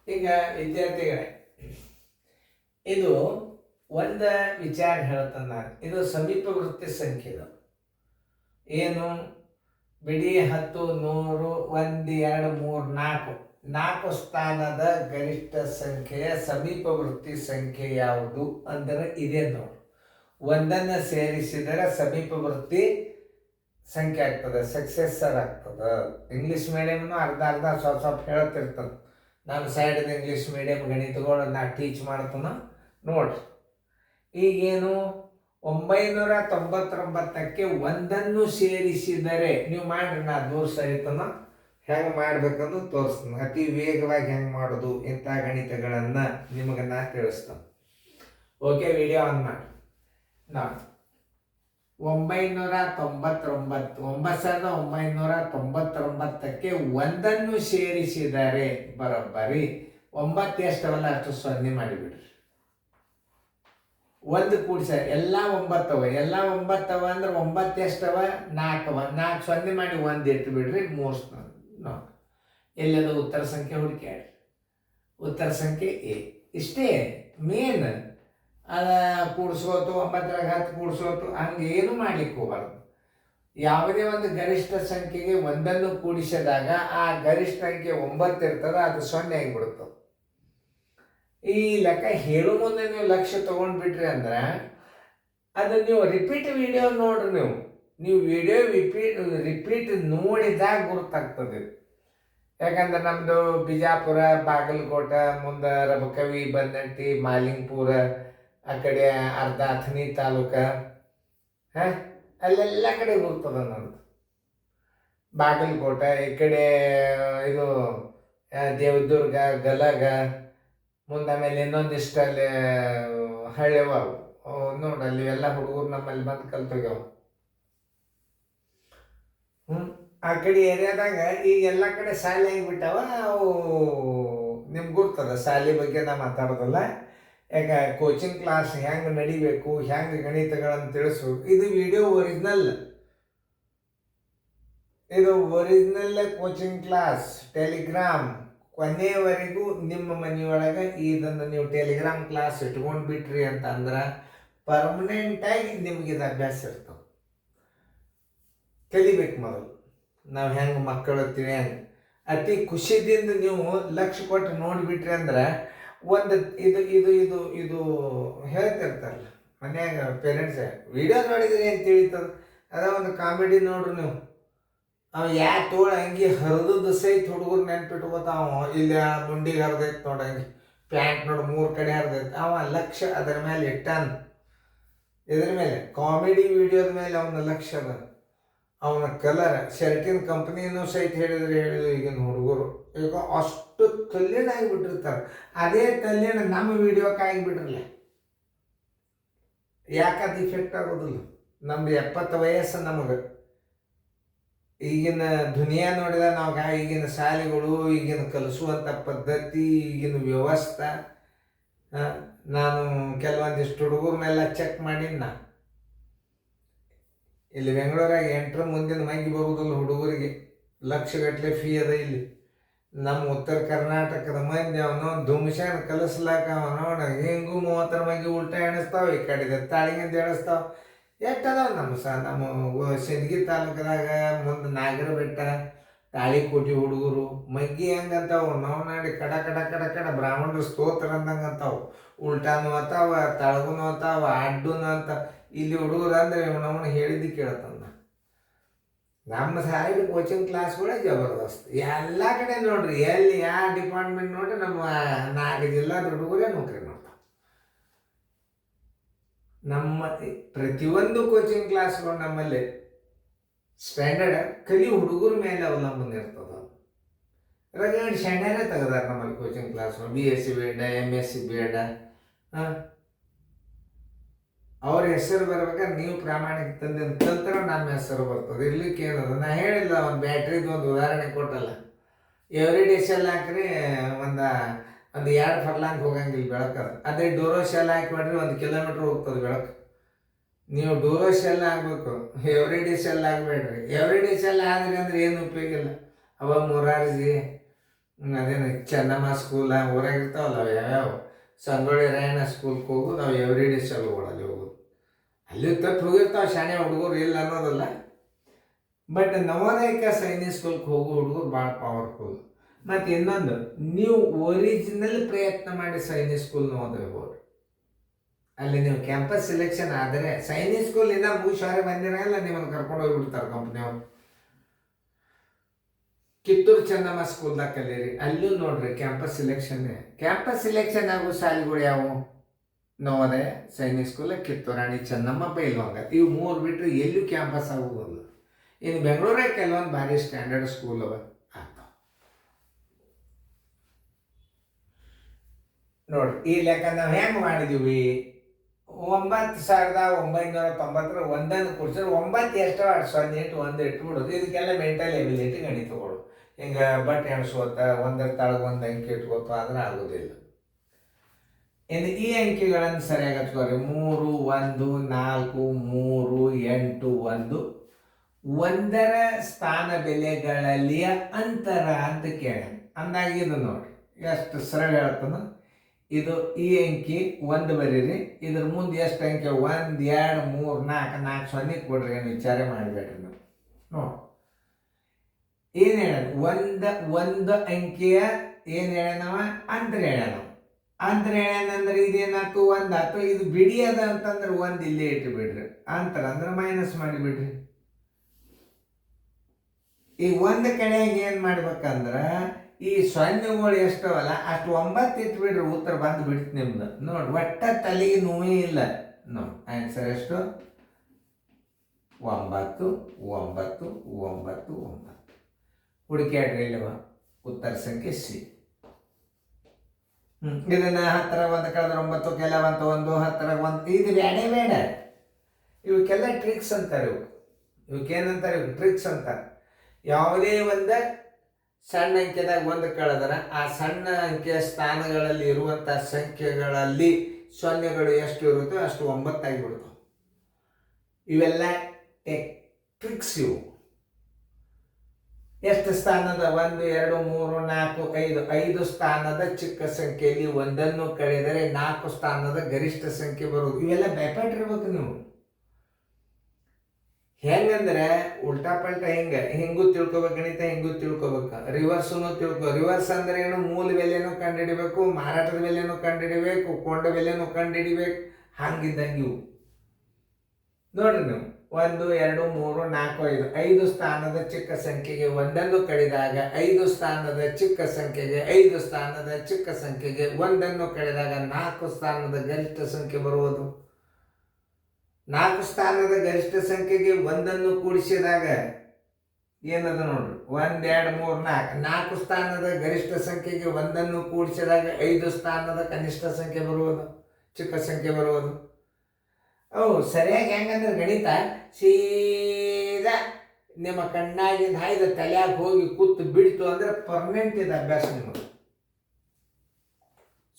ಈಗ ವಿದ್ಯಾರ್ಥಿಗಳೇ, ಇದು ಒಂದು ವಿಚಾರ ಹೇಳ್ತಾನೆ ನಾನು. ಇದು ಸಮೀಪ ವೃತ್ತಿ ಸಂಖ್ಯೆ. ಇದು ಏನು ಬಿಡಿ 10, 100, 1, 2, 3, 4 ಸ್ಥಾನದ ಗರಿಷ್ಠ ಸಂಖ್ಯೆಯ ಸಮೀಪ ವೃತ್ತಿ ಸಂಖ್ಯೆ ಯಾವುದು ಅಂದರೆ ಇದೆ ನೋಡಿ. ಒಂದನ್ನು ಸೇರಿಸಿದರೆ ಸಮೀಪ ವೃತ್ತಿ ಸಂಖ್ಯೆ ಆಗ್ತದೆ, ಸಕ್ಸೆಸರ್ ಆಗ್ತದೆ. ಇಂಗ್ಲೀಷ್ ಮೀಡಿಯಮ್ನು ಅರ್ಧ ಸ್ವಲ್ಪ ಹೇಳ್ತಿರ್ತದೆ. ನಾನು ಸೈಡಿಂದ ಇಂಗ್ಲೀಷ್ ಮೀಡಿಯಮ್ ಗಣಿತಗಳು ನಾ ಟೀಚ್ ಮಾಡ್ತಾನ ನೋಡ್ರಿ. ಈಗೇನು 999ಕ್ಕೆ ಒಂದನ್ನು ಸೇರಿಸಿದರೆ ನೀವು ಮಾಡ್ರಿ, ನಾ ದೂರ ಸಹಿತನ ಹೆಂಗೆ ಮಾಡ್ಬೇಕಂದು ತೋರಿಸ್ತಾನೆ. ಅತಿ ವೇಗವಾಗಿ ಹೆಂಗೆ ಮಾಡೋದು ಇಂಥ ಗಣಿತಗಳನ್ನು ನಿಮಗೆ ನಾ ತಿಳಿಸ್ತಾನೆ. ಓಕೆ, ವಿಡಿಯೋ ಆನ್ ಮಾಡಿ. ನಾನು 999ಕ್ಕೆ ಒಂದನ್ನು ಸೇರಿಸಿದರೆ ಬರೋಬ್ಬರಿ 9 ಎಷ್ಟವಲ್ಲ ಅಷ್ಟು ಸೊನ್ನೆ ಮಾಡಿಬಿಡ್ರಿ. ಒಂದು ಕೂಡಿಸ ಎಲ್ಲ 9 ಎಲ್ಲ 9 ಅಂದ್ರೆ 9 ಎಷ್ಟವ 4 4 ಸೊನ್ನೆ ಮಾಡಿ 1 ಇಟ್ಟು ಬಿಡ್ರಿ. 3 ನೋಡಿ ಎಲ್ಲದ ಉತ್ತರ ಸಂಖ್ಯೆ ಹುಡುಕ್ಯಾಡ್ರಿ. ಉತ್ತರ ಸಂಖ್ಯೆ ಎ. ಇಷ್ಟೇ ಮೇನ್. ಅದ ಕೂಡಿಸೋತು 9ರಾಗ 10 ಕೂಡಿಸೋತು ಹಂಗೇನು ಮಾಡ್ಲಿಕ್ಕೆ ಹೋಗಬಾರ್ದು. ಯಾವುದೇ ಒಂದು ಗರಿಷ್ಠ ಸಂಖ್ಯೆಗೆ ಒಂದನ್ನು ಕೂಡಿಸಿದಾಗ ಆ ಗರಿಷ್ಠ ಸಂಖ್ಯೆ 9 ಇರ್ತದೆ, ಅದು 0 ಆಗಿಬಿಡುತ್ತೆ. ಈ ಲೆಕ್ಕ ಹೇಳೋ ಮುಂದೆ ನೀವು ಲಕ್ಷ್ಯ ತೊಗೊಂಡ್ಬಿಟ್ರಿ ಅಂದ್ರೆ ಅದು ನೀವು ರಿಪೀಟ್ ವಿಡಿಯೋ ನೋಡ್ರಿ. ನೀವು ವಿಡಿಯೋ ರಿಪೀಟ್ ನೋಡಿದಾಗ ಗುರುತಾಗ್ತದೆ. ಯಾಕಂದ್ರೆ ನಮ್ಮದು ಬಿಜಾಪುರ, ಬಾಗಲಕೋಟೆ, ಮುಂದೆ ರಬಕವಿ, ಬನ್ನಟ್ಟಿ, ಮಾಲಿಂಗಪುರ, ಆ ಕಡೆ ಅರ್ಧ ಅಥಣಿ ತಾಲೂಕು, ಅಲ್ಲೆಲ್ಲ ಕಡೆ ಗುರ್ತದ ನಮ್ಮದು. ಬಾಗಲಕೋಟೆ ಈ ಕಡೆ ಇದು ದೇವದುರ್ಗ, ಗಲಗ, ಮುಂದೆ ಆಮೇಲೆ ಇನ್ನೊಂದಿಷ್ಟಲ್ಲಿ ಹಳ್ಳಿವ ನೋಡಲ್ಲಿ ಎಲ್ಲ ಹುಡುಗರು ನಮ್ಮಲ್ಲಿ ಬಂದು ಕಲ್ತೋಗ್ಯಾವ. ಆ ಕಡೆ ಏರಿಯಾದಾಗ ಈಗ ಎಲ್ಲ ಕಡೆ ಶಾಲೆ ಆಗಿಬಿಟ್ಟಾವ. ಅವು ನಿಮ್ಗೆ ಗುರ್ತದ ಶಾಲೆ ಬಗ್ಗೆ ನಾ ಮಾತಾಡೋದಲ್ಲ. ಯಾಕೆ ಕೋಚಿಂಗ್ ಕ್ಲಾಸ್ ಹೆಂಗೆ ನಡಿಬೇಕು, ಹೆಂಗೆ ಗಣಿತಗಳನ್ನು ತಿಳಿಸ್ಬೇಕು. ಇದು ವಿಡಿಯೋ ಒರಿಜಿನಲ್. ಇದು ಒರಿಜಿನಲ್ ಕೋಚಿಂಗ್ ಕ್ಲಾಸ್ ಟೆಲಿಗ್ರಾಮ್. ಕೊನೆಯವರೆಗೂ ನಿಮ್ಮ ಮನೆಯೊಳಗೆ ಇದನ್ನು ನೀವು ಟೆಲಿಗ್ರಾಮ್ ಕ್ಲಾಸ್ ಇಟ್ಕೊಂಡು ಬಿಟ್ರಿ ಅಂತಂದ್ರೆ ಪರ್ಮನೆಂಟಾಗಿ ನಿಮ್ಗೆ ಇದು ಅಭ್ಯಾಸ ಇರ್ತವೆ. ಕಲಿಬೇಕು ಮೊದಲು ನಾವು ಹೆಂಗೆ ಮಕ್ಕಳು ತಿಳಿಯಂಗೆ. ಅತಿ ಖುಷಿದಿಂದ ನೀವು ಲಕ್ಷ್ಯ ಕೊಟ್ಟು ನೋಡಿಬಿಟ್ರಿ ಅಂದ್ರೆ ಒಂದು ಇದು ಇದು ಇದು ಇದು ಹೇಳ್ತಿರ್ತಾರಲ್ಲ ಮನ್ಯಾಗ ಪೇರೆಂಟ್ಸ್, ವಿಡಿಯೋ ನೋಡಿದ್ರೆ ಏನು ತಿಳಿತದೆ. ಅದ ಒಂದು ಕಾಮಿಡಿ ನೋಡ್ರಿ ನೀವು. ಅವ ತೋಳ ಅಂಗಿ ಹರಿದು ಸಹಿತ ಹುಡುಗರು ನೆನ್ಪಿಟ್ಕೋತಾವ. ಇಲ್ಲಿ ಮುಂಡಿಗೆ ಹರಿದೈತೆ ನೋಡಂಗಿ, ಪ್ಯಾಂಟ್ ನೋಡಿ 3 ಕಡೆ ಹರಿದೈತೆ. ಅವ ಲಕ್ಷ್ಯ ಅದರ ಮೇಲೆ ಇಟ್ಟಾನ. ಇದ್ರ ಮೇಲೆ ಕಾಮಿಡಿ ವಿಡಿಯೋದ ಮೇಲೆ ಅವನ ಲಕ್ಷ್ಯ ಅದ. ಅವನ ಕಲರ್ ಶರ್ಟಿನ ಕಂಪ್ನಿನೂ ಸಹಿತ ಹೇಳಿದ್ರು ಈಗಿನ ಹುಡುಗರು ಈಗ ಅಷ್ಟು ತಲ್ಲೀನ ಆಗಿಬಿಟ್ಟಿರ್ತಾರೆ. ಅದೇ ತಲ್ಲೀನ ನಮ್ಮ ವಿಡಿಯೋಕ್ಕೆ ಆಗಿಬಿಟ್ರಲ್ಲ, ಯಾಕದು ಇಫೆಕ್ಟ್ ಆಗೋದಿಲ್ಲ. ನಮ್ದು 70 ವಯಸ್ಸು ನಮಗೆ. ಈಗಿನ ದುನಿಯಾ ನೋಡಿದ ನಾವು ಈಗಿನ ಶಾಲೆಗಳು, ಈಗಿನ ಕಲಿಸುವಂಥ ಪದ್ಧತಿ, ಈಗಿನ ವ್ಯವಸ್ಥೆ. ನಾನು ಕೆಲವೊಂದಿಷ್ಟು ಹುಡುಗರನ್ನೆಲ್ಲ ಚೆಕ್ ಮಾಡೀನಿ. ನಾ ಇಲ್ಲಿ ಬೆಂಗಳೂರಾಗ 8ರ ಮುಂದಿನ ಮೈಗೆ ಬರುವುದಿಲ್ಲ ಹುಡುಗರಿಗೆ. ಲಕ್ಷಗಟ್ಟಲೆ ಫೀ ಅದ ಇಲ್ಲಿ. ನಮ್ಮ ಉತ್ತರ ಕರ್ನಾಟಕದ ಮಂದಿ ಅವನು ಧುಮ್ಶಾನ ಕಲಿಸ್ಲಾಕ ಅವನೋಣ ಹಿಂಗೂ 30ರ ಮೈಗೆ ಉಲ್ಟಾ ಎಣಿಸ್ತಾವೆ, ಈ ಕಡೆ ತಾಳಿಗಿಂದ ಎಣಿಸ್ತಾವೆ. ಎಷ್ಟದಾವ ನಮ್ಮ ಸಿಂದಗಿ ತಾಲೂಕದಾಗ ಮುಂದೆ ನಾಗರ ಬೆಟ್ಟ, ತಾಳಿಕೋಟಿ ಹುಡುಗರು ಮಗ್ಗಿ ಹೆಂಗಂತಾವು ನಾವು ನಾಡಿ ಕಡ ಕಡ ಕಡ ಕಡ ಬ್ರಾಹ್ಮಣರು ಸ್ತೋತ್ರ ಅಂದಂಗೆ ಅಂತಾವು. ಉಲ್ಟಾನು ಅಂತಾವ, ತಳಗುನು ಅಂತಾವ, ಅಡ್ಡುನು ಅಂತ. ಇಲ್ಲಿ ಹುಡುಗರು ಅಂದರೆ ನಮ್ಮನ್ನು ಹೇಳಿದ್ದು ಕೇಳ್ತಂದ. ನಮ್ಮ ಸೈಡ್ ಕೋಚಿಂಗ್ ಕ್ಲಾಸ್ಗಳೇ ಜಬರ್ದಸ್ತ್. ಎಲ್ಲ ಕಡೆ ನೋಡ್ರಿ, ಎಲ್ಲಿ ಯಾವ ಡಿಪಾರ್ಟ್ಮೆಂಟ್ ನೋಡ್ರಿ ನಮ್ಮ 4 ಜಿಲ್ಲಾದ ಹುಡುಗರೇ ನೌಕರಿ ಮಾಡ್ತಾವೆ. ನಮ್ಮ ಪ್ರತಿಯೊಂದು ಕೋಚಿಂಗ್ ಕ್ಲಾಸ್ಗಳು ನಮ್ಮಲ್ಲಿ ಸ್ಟ್ಯಾಂಡರ್ಡ್ ಕಲಿ ಹುಡುಗರ ಮೇಲೆ ಅವಲಂಬನೆ ಇರ್ತದೆ. ರಗಡ್ ಸ್ಟ್ಯಾಂಡರ್ಡೇ ತೆಗೆದಾರ ನಮ್ಮಲ್ಲಿ ಕೋಚಿಂಗ್ ಕ್ಲಾಸ್ಗಳು. BSc ಬೇಡ, MSc ಬೇಡ. ಅವ್ರ ಹೆಸರು ಬರ್ಬೇಕಾದ್ರೆ ನೀವು ಪ್ರಾಮಾಣಿಕ ತಂದೆ ಕಲ್ತರ ನಮ್ಮ ಹೆಸರು ಬರ್ತದೆ. ಇರ್ಲಿಕ್ಕೆ ಏನದ ನಾ ಹೇಳಿಲ್ಲ, ಒಂದು ಬ್ಯಾಟ್ರಿದು ಒಂದು ಉದಾಹರಣೆ ಕೊಟ್ಟಲ್ಲ. ಎವ್ರಿ ಡೇ ಶೆಲ್ ಹಾಕ್ರಿ ಒಂದು 2 ಫರ್ಲಾಂಗ್ ಹೋಗಂಗಿಲ್ಲ ಬೆಳಕದು. ಅದೇ ಡೋರೋ ಶೆಲ್ ಹಾಕಿಬಿಡ್ರಿ 1 ಕಿಲೋಮೀಟ್ರ್ ಹೋಗ್ತದೆ ಬೆಳಕು. ನೀವು ಡೋರೋ ಶೆಲ್ ಆಗಬೇಕು, ಎವ್ರಿ ಡೇ ಶೆಲ್ ಆಗಬೇಡ್ರಿ. ಎವ್ರಿ ಡೇ ಶೆಲ್ ಆದ್ರಿ ಅಂದ್ರೆ ಏನು ಉಪಯೋಗ ಇಲ್ಲ. ಅವ ಮೊರಾರ್ಜಿ ಅದೇನು ಚೆನ್ನಮ್ಮ ಸ್ಕೂಲ ಊರಾಗಿರ್ತಾವಲ್ಲ ಅವು ಯಾವ್ಯಾವ ಸಂಗೊಳ್ಳಿ ರಾಯಣ್ಣ ಸ್ಕೂಲ್ಗೆ ಹೋಗೋದು ನಾವು ಎವ್ರಿ ಡೇ ಶಾಲೆಗಳಲ್ಲಿ ಹೋಗೋದು. ಅಲ್ಲಿ ತಪ್ಪು ಹೋಗಿರ್ತಾವೆ ಶಾಣೆ ಹುಡುಗರು ಇಲ್ಲ ಅನ್ನೋದಲ್ಲ. ಬಟ್ ನವೋದಯಕ್ಕೆ ಸೈನಿಕ್ ಸ್ಕೂಲ್ಗೆ ಹೋಗೋ ಹುಡುಗರು ಭಾಳ ಪವರ್ಫುಲ್. ಮತ್ತು ಇನ್ನೊಂದು, ನೀವು ಒರಿಜಿನಲ್ ಪ್ರಯತ್ನ ಮಾಡಿ ಸೈನಿಕ್ ಸ್ಕೂಲ್ ಓದಬಹುದು. ಅಲ್ಲಿ ನೀವು ಕ್ಯಾಂಪಸ್ ಸೆಲೆಕ್ಷನ್ ಆದರೆ ಸೈನಿಕ್ ಸ್ಕೂಲ್ ಇಂದ ಮುಗಿಸಾರೆ ಬಂದಿರಲ್ಲ, ನಿಮ್ಮನ್ನು ಕರ್ಕೊಂಡು ಹೋಗ್ಬಿಡ್ತಾರೆ ಕಂಪ್ನಿಯವರು. ಕಿತ್ತೂರು ಚೆನ್ನಮ್ಮ ಸ್ಕೂಲ್ದಾಗ ಕಲೀರಿ, ಅಲ್ಲೂ ನೋಡ್ರಿ ಕ್ಯಾಂಪಸ್ ಸೆಲೆಕ್ಷನ್ ಆಗೋ ಶಾಲೆಗಳು ಯಾವುವು? ನವೋದಯ, ಸೈನಿಕ್ ಸ್ಕೂಲ್, ಕಿತ್ತೂರು ರಾಣಿ ಚೆನ್ನಮ್ಮ, ಬೈಲ್ವಂಗ. ಇವು 3 ಬಿಟ್ಟರೆ ಎಲ್ಲೂ ಕ್ಯಾಂಪಸ್ ಆಗೋದಿಲ್ಲ. ಇನ್ನು ಬೆಂಗಳೂರಾಗ ಕೆಲವೊಂದು ಭಾರಿ ಸ್ಟ್ಯಾಂಡರ್ಡ್ ಸ್ಕೂಲ್ ಅವ ಆಗ್ತಾವ ನೋಡ್ರಿ. ಈ ಲೆಕ್ಕ ನಾವು ಹೆಂಗೆ ಮಾಡಿದೀವಿ? 9,990 ಒಂದನ್ನು ಕೂಡಿಸಿದ್ರೆ 9 ಎಷ್ಟು 0 ಇಟ್ಟು 1 ಇಟ್ಬಿಡೋದು. ಇದಕ್ಕೆಲ್ಲ ಮೆಂಟಲ್ ಎಬಿಲಿಟಿ ಗಣಿತಗಳು. ಹಿಂಗೆ ಬಟ್ ಎಣಿಸೋತ ಒಂದರ ತಾಳಗ ಒಂದು ಅಂಕಿ ಇಟ್ಕೋತ ಆದ್ರೆ ಆಗೋದಿಲ್ಲ. ಇನ್ನು ಈ ಅಂಕಿಗಳನ್ನು ಸರಿಯಾಗಿ ಹಚ್ಕೋರಿ. 3, 1, 4, 3, 8, 1 ಒಂದರ ಸ್ಥಾನ ಬೆಲೆಗಳಲ್ಲಿಯ ಅಂತರ ಅಂತ ಕೇಳ ಅಂದಾಗ ಇದು ನೋಡ್ರಿ ಎಷ್ಟು ಸರಳ ಹೇಳ್ತಾನ. ಇದು ಈ ಅಂಕಿ 1 ಬರೀರಿ, ಇದ್ರ ಮುಂದೆ ಎಷ್ಟು ಅಂಕಿ? 1, 2, 3, 4 0 ಕೊಡ್ರಿ. ಏನು ವಿಚಾರ ಮಾಡಬೇಡ್ರಿ ನೀವು. ನೋಡಿ ಏನು ಹೇಳ, ಒಂದು ಅಂಕಿಯ ಏನು ಹೇಳ್ಯಾನವ? ಅಂತರ ಹೇಳ್ಯಾನವ. ಅಂತರ ಹೇಳ್ಯಾನಂದ್ರೆ ಇದೇನಾಯ್ತು? 1 ಆಯ್ತು. ಇದು ಬಿಡಿ ಅದ ಅಂತಂದ್ರೆ 1 ಇಲ್ಲೇ ಇಟ್ಟು ಬಿಡ್ರಿ. ಅಂತರ ಅಂದ್ರೆ ಮೈನಸ್ ಮಾಡಿಬಿಡ್ರಿ. ಈ 1 ಕಡೆಯಾಗ ಏನು ಮಾಡ್ಬೇಕಂದ್ರೆ ಈ 0ಗಳು ಎಷ್ಟವಲ್ಲ ಅಷ್ಟು 9 ಇಟ್ಬಿಡ್ರಿ. ಉತ್ತರ ಬಂದು ಬಿಡ್ತು ನಿಮ್ದು. ನೋಡಿ ಒಟ್ಟ ತಲೆಗೆ ನೋವೇ ಇಲ್ಲ. ನೋಡಿ ಆನ್ಸರ್ ಎಷ್ಟು? 9, 9, 9, 9. ಹುಡುಕ್ಯಾಡ್ರಿ ಇಲ್ಲವ ಉತ್ತರ ಸಂಖ್ಯೆ ಸಿ. ಇದನ್ನ 10 1 ಕಳೆದ್ರೆ 9 ಕೆಲವಂತ 1 10 1 ಇದು ಬೇಡ. ಇವಕ್ಕೆಲ್ಲ ಟ್ರಿಕ್ಸ್ ಅಂತಾರೆ. ಇವಕ್ಕೇನಂತಾರೆ? ಟ್ರಿಕ್ಸ್ ಅಂತಾರೆ. ಯಾವುದೇ ಒಂದು ಸಣ್ಣ ಅಂಕೆದಾಗ 1 ಕಳೆದ್ರೆ ಆ ಸಣ್ಣ ಅಂಕೆಯ ಸ್ಥಾನಗಳಲ್ಲಿ ಇರುವಂಥ ಸಂಖ್ಯೆಗಳಲ್ಲಿ 0ಗಳು ಎಷ್ಟು ಇರುತ್ತೋ ಅಷ್ಟು 9 ಆಗಿಬಿಡ್ತಾವೆ. ಇವೆಲ್ಲ ಟ್ರಿಕ್ಸ್. ಇವು ಎಷ್ಟು ಸ್ಥಾನದ? 1 2 3 4 5 5 ಸ್ಥಾನದ ಚಿಕ್ಕ ಸಂಖ್ಯೆಯಲ್ಲಿ 1 ಕಳೆದರೆ 4 ಸ್ಥಾನದ ಗರಿಷ್ಠ ಸಂಖ್ಯೆ ಬರುವುದು. ಇವೆಲ್ಲ ಭಯಪಟ್ಟಿರ್ಬೇಕು ನೀವು. ಹೆಂಗಂದ್ರೆ ಉಲ್ಟಾ ಪಲ್ಟಾ ಹಿಂಗೂ ತಿಳ್ಕೊಬೇಕು ಗಣಿತ, ಹಿಂಗೂ ತಿಳ್ಕೊಬೇಕು. ರಿವರ್ಸನ್ನು ರಿವರ್ಸ್ ಅಂದ್ರೆ ಏನು? ಮೂಲ ಬೆಲೆನೂ ಕಂಡುಹಿಡಿಬೇಕು, ಮಾರಾಟದ ಬೆಲೆನೂ ಕಂಡುಹಿಡಿಬೇಕು, ಕೊಂಡ ಬೆಲೆನೂ ಕಂಡುಹಿಡಿಬೇಕು. ಹಂಗಿದ್ದಂಗೆ ಇವು ನೋಡ್ರಿ ನೀವು 1 2 3 4 5 ಸ್ಥಾನದ ಚಿಕ್ಕ ಸಂಖ್ಯೆಗೆ 1 ಕಳೆದಾಗ 5 ಸ್ಥಾನದ ಚಿಕ್ಕ ಸಂಖ್ಯೆಗೆ 5 ಸ್ಥಾನದ ಚಿಕ್ಕ ಸಂಖ್ಯೆಗೆ 1 ಕಳೆದಾಗ 4 ಸ್ಥಾನದ ಗರಿಷ್ಠ ಸಂಖ್ಯೆ ಬರುವುದು. 4 ಸ್ಥಾನದ ಗರಿಷ್ಠ ಸಂಖ್ಯೆಗೆ 1 ಕೂಡಿಸಿದಾಗ ಏನದ ನೋಡ್ರಿ? 1 2 3 4 4 ಸ್ಥಾನದ ಗರಿಷ್ಠ ಸಂಖ್ಯೆಗೆ 1 ಕೂಡಿಸಿದಾಗ 5 ಸ್ಥಾನದ ಕನಿಷ್ಠ ಸಂಖ್ಯೆ ಬರುವುದು, ಚಿಕ್ಕ ಸಂಖ್ಯೆ ಬರುವುದು. ಸರಿಯಾಗಿ ಹೆಂಗಂದ್ರೆ ಗಣಿತ ಸೀದಾ ನಿಮ್ಮ ಕಣ್ಣಾಗಿಂದ ಹಾಯ್ದು ತಲೆಯಾಗ ಹೋಗಿ ಕೂತು ಬಿಡ್ತು ಅಂದ್ರೆ ಪರ್ಮನೆಂಟ್ ಇದೆ ಅಭ್ಯಾಸ ನಿಮಗೆ.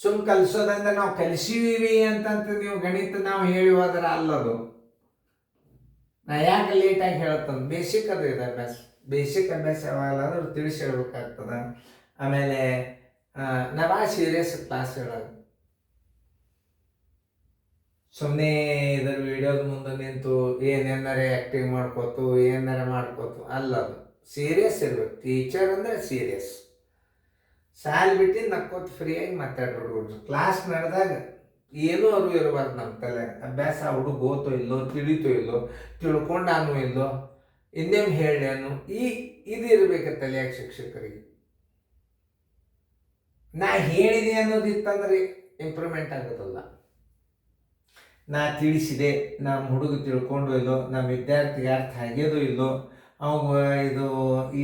ಸುಮ್ ಕಲಿಸೋದಂದ್ರೆ ನಾವು ಕಲಿಸಿವಿ ಅಂತಂತ ನೀವು ಗಣಿತ ನಾವು ಹೇಳಿ ಹೋದ್ರೆ ಅಲ್ಲದು. ನಾ ಯಾಕೆ ಲೇಟಾಗಿ ಹೇಳ್ತಂದು ಬೇಸಿಕ್ ಅದು ಇದೆ ಅಭ್ಯಾಸ. ಬೇಸಿಕ್ ಅಭ್ಯಾಸ ಯಾವಾಗಲಾದ್ರೂ ತಿಳಿಸಿ ಹೇಳ್ಬೇಕಾಗ್ತದ. ಆಮೇಲೆ ನಾ ಭಾಳ ಸೀರಿಯಸ್ ಕ್ಲಾಸ್ ಹೇಳೋದು. ಸುಮ್ಮನೆ ಇದರ ವಿಡಿಯೋದ ಮುಂದೆ ನಿಂತು ಏನೇನಾರೆ ಆ್ಯಕ್ಟಿಂಗ್ ಮಾಡ್ಕೋತು ಏನಾರ ಮಾಡ್ಕೋತು ಅಲ್ಲದು. ಸೀರಿಯಸ್ ಇರ್ಬೇಕು. ಟೀಚರ್ ಅಂದರೆ ಸೀರಿಯಸ್. ಸಾಲ್ ಬಿಟ್ಟು ನಕ್ಕೋತ ಫ್ರೀಯಾಗಿ ಮಾತಾಡ್ಬಿಡ್ಬಿಡ್ರು. ಕ್ಲಾಸ್ ನಡೆದಾಗ ಏನೂ ಅರು ಇರಬಾರ್ದು ನಮ್ಮ ತಲೆ. ಅಭ್ಯಾಸ ಹುಡುಗ ಓತೋ ಇಲ್ಲೋ, ತಿಳಿತೋ ಇಲ್ಲೋ, ತಿಳ್ಕೊಂಡಾನು ಇಲ್ಲೋ, ಇನ್ನೇನು ಹೇಳ್ಯಾನು ಇದು ಇರಬೇಕು ತಲೆಯಾಗ ಶಿಕ್ಷಕರಿಗೆ. ನಾ ಹೇಳಿದೆ ಅನ್ನೋದಿತ್ತಂದ್ರೆ ಇಂಪ್ರೂವ್ಮೆಂಟ್ ಆಗೋದಲ್ಲ. ನಾ ತಿಳಿಸಿದೆ, ನಮ್ಮ ಹುಡುಗ ತಿಳ್ಕೊಂಡು ಇಲ್ಲೋ, ನಮ್ಮ ವಿದ್ಯಾರ್ಥಿಗೆ ಅರ್ಥ ಆಗ್ಯದೋ ಇಲ್ಲೋ, ಅವಾಗ ಇದು ಈ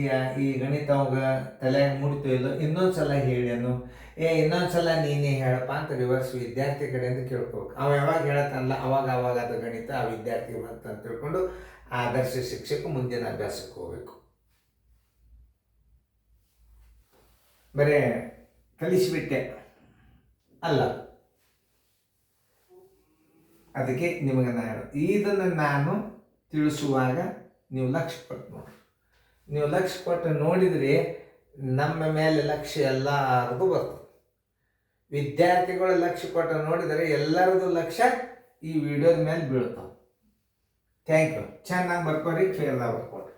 ಗಣಿತ ಅವಾಗ ತಲೆಯಾಗ ಮುಡಿತೋ ಇಲ್ಲೋ, ಇನ್ನೊಂದು ಸಲ ಹೇಳ್ಯಾನು, ಇನ್ನೊಂದು ಸಲ ನೀನೇ ಹೇಳಪ್ಪ ಅಂತ ರಿವರ್ಸ್ ವಿದ್ಯಾರ್ಥಿ ಕಡೆಯಿಂದ ಕೇಳ್ಕೋಬೇಕು. ಅವ ಯಾವಾಗ ಹೇಳತ್ತಲ್ಲ ಅವಾಗ ಅದು ಗಣಿತ ಆ ವಿದ್ಯಾರ್ಥಿಗೆ ಬಂತ ಅಂತ ತಿಳ್ಕೊಂಡು ಆದರ್ಶ ಶಿಕ್ಷಕ ಮುಂದಿನ ಅಭ್ಯಾಸಕ್ಕೆ ಹೋಗ್ಬೇಕು. ಬರೇ ಕಲಿಸಿಬಿಟ್ಟೆ ಅಲ್ಲ. ಅದಕ್ಕೆ ನಿಮಗೆ ಇದನ್ನು ನಾನು ತಿಳಿಸುವಾಗ ನೀವು ಲಕ್ಷ್ಯ ಕೊಟ್ಟು ನೋಡ್ರಿ. ನೀವು ಲಕ್ಷ್ಯ ಕೊಟ್ಟು ನೋಡಿದರೆ ನಮ್ಮ ಮೇಲೆ ಲಕ್ಷ್ಯ ಎಲ್ಲರದು ಬರ್ತದೆ. ವಿದ್ಯಾರ್ಥಿಗಳು ಲಕ್ಷ್ಯ ಕೊಟ್ಟು ನೋಡಿದರೆ ಎಲ್ಲರದು ಲಕ್ಷ್ಯ ಈ ವಿಡಿಯೋದ ಮೇಲೆ ಬೀಳ್ತಾವೆ. Thank you. ಚೆನ್ನಾಗಿ ಬರ್ಕೋರಿ, ಫೇರ್ದಾಗ ಬರ್ಕೊಡ್ರಿ.